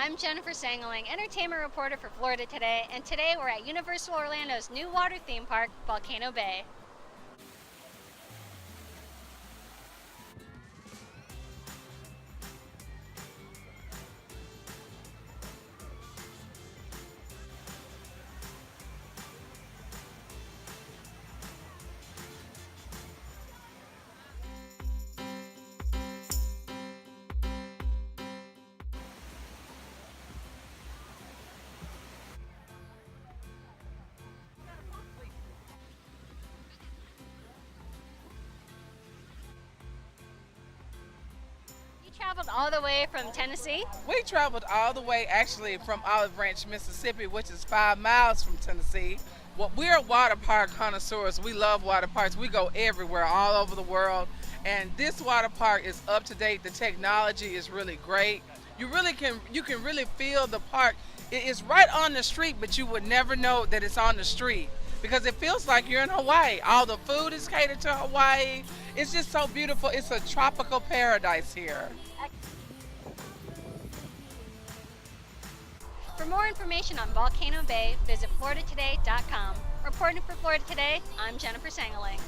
I'm Jennifer Sangalang, entertainment reporter for Florida Today, and today we're at Universal Orlando's new water theme park, Volcano Bay. You traveled all the way from Tennessee? We traveled all the way actually from Olive Branch, Mississippi, which is 5 miles from Tennessee. Well, we're water park connoisseurs. We love water parks. We go everywhere, all over the world. And this water park is up to date. The technology is really great. You can really feel the park. It is right on the street, but you would never know that it's on the street because it feels like you're in Hawaii. All the food is catered to Hawaii. It's just so beautiful. It's a tropical paradise here. For more information on Volcano Bay, visit floridatoday.com. Reporting for Florida Today, I'm Jennifer Sangalang.